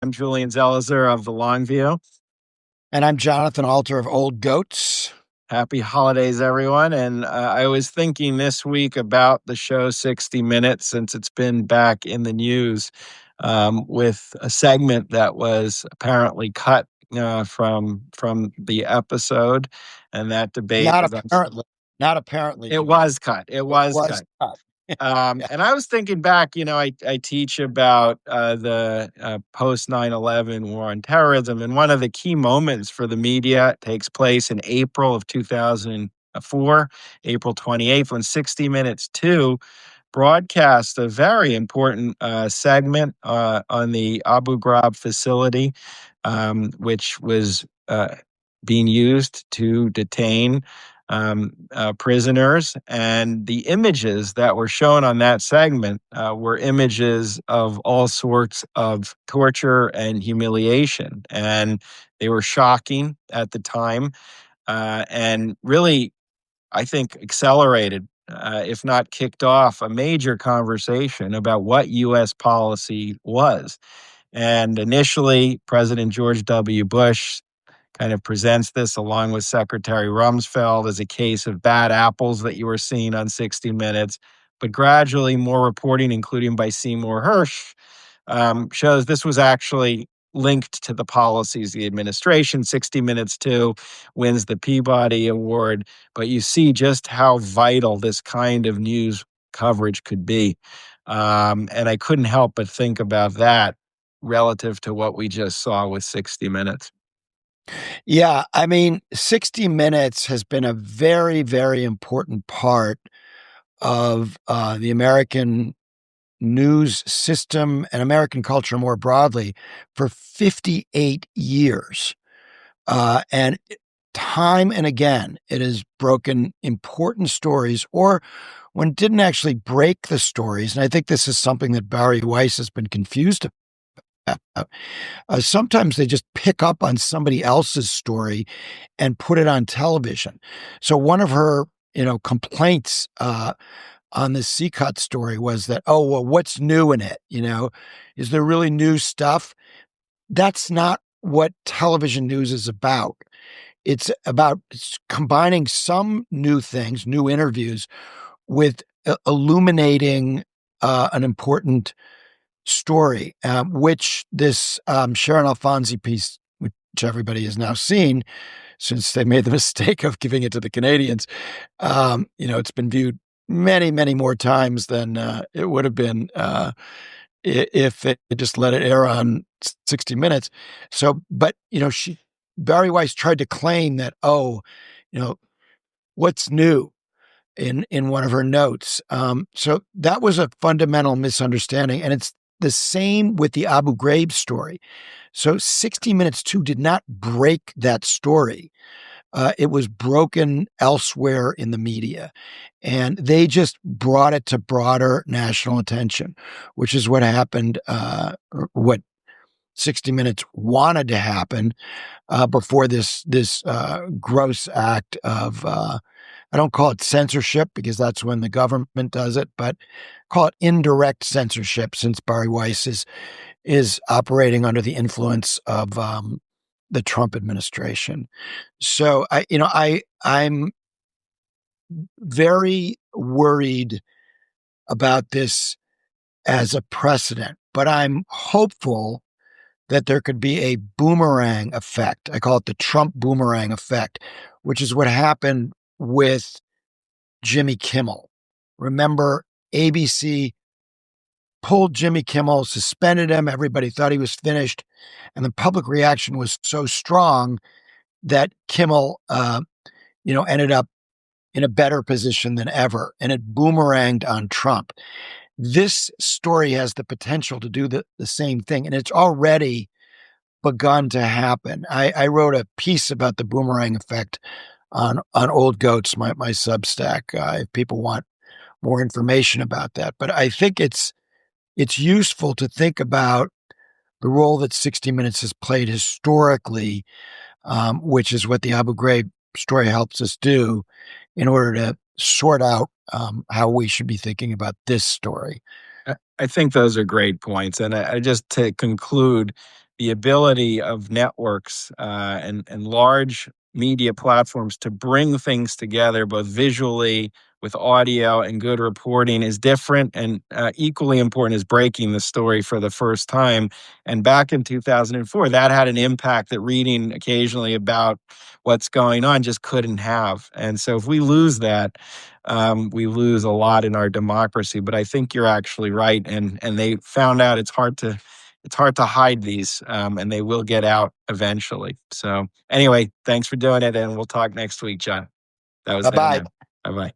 I'm Julian Zelizer of the Longview. And I'm Jonathan Alter of Old Goats. Happy holidays, everyone. And I was thinking this week about the show 60 Minutes since it's been back in the news with a segment that was apparently cut from the episode. And that debate, Not as I'm apparently, not apparently, it Julian. was cut. It It was was cut. cut. Yeah. And I was thinking back, I teach about the post 9/11 war on terrorism. And one of the key moments for the media takes place in April of 2004, April 28th, when 60 Minutes 2 broadcast a very important segment on the Abu Ghraib facility, which was being used to detain prisoners. And the images that were shown on that segment were images of all sorts of torture and humiliation. And they were shocking at the time and really, I think, accelerated, if not kicked off, a major conversation about what U.S. policy was. And initially, President George W. Bush kind of presents this along with Secretary Rumsfeld as a case of bad apples that you were seeing on 60 Minutes. But gradually, more reporting, including by Seymour Hersh, shows this was actually linked to the policies of the administration. 60 Minutes 2 wins the Peabody Award. But you see just how vital this kind of news coverage could be. And I couldn't help but think about that relative to what we just saw with 60 Minutes. Yeah. I mean, 60 Minutes has been a very, very important part of the American news system and American culture more broadly for 58 years. And time and again, it has broken important stories or when it didn't actually break the stories. And I think this is something that Barry Weiss has been confused about. Sometimes they just pick up on somebody else's story and put it on television. So one of her, complaints on the CECOT story was that, oh, well, what's new in it? Is there really new stuff? That's not what television news is about. It's about combining some new things, new interviews, with illuminating an important story, which this Sharon Alfonsi piece, which everybody has now seen since they made the mistake of giving it to the Canadians, it's been viewed many, many more times than it would have been if it just let it air on 60 Minutes. So, but, Barry Weiss tried to claim that, what's new in one of her notes. So that was a fundamental misunderstanding. And it's the same with the Abu Ghraib story. So 60 Minutes 2 did not break that story. It was broken elsewhere in the media. And they just brought it to broader national attention, which is what happened, what 60 Minutes wanted to happen before this gross act of, I don't call it censorship because that's when the government does it, but call it indirect censorship since Barry Weiss is operating under the influence of the Trump administration. So I'm very worried about this as a precedent, but I'm hopeful that there could be a boomerang effect. I call it the Trump boomerang effect, which is what happened with Jimmy Kimmel. Remember, ABC pulled Jimmy Kimmel, suspended him. Everybody thought he was finished. And the public reaction was so strong that Kimmel, ended up in a better position than ever. And it boomeranged on Trump. This story has the potential to do the same thing. And it's already begun to happen. I wrote a piece about the boomerang effect on Old Goats, my Substack, if people want more information about that. But I think it's useful to think about the role that 60 Minutes has played historically, which is what the Abu Ghraib story helps us do in order to sort out how we should be thinking about this story. I think those are great points. And I just to conclude, the ability of networks and large media platforms to bring things together, both visually with audio and good reporting, is different, and equally important is breaking the story for the first time. And back in 2004, that had an impact that reading occasionally about what's going on just couldn't have. And so if we lose that, we lose a lot in our democracy. But I think you're actually right, and they found out it's hard to hide these, and they will get out eventually. So anyway, thanks for doing it, and we'll talk next week, John. That was Bye bye. NNN. Bye bye.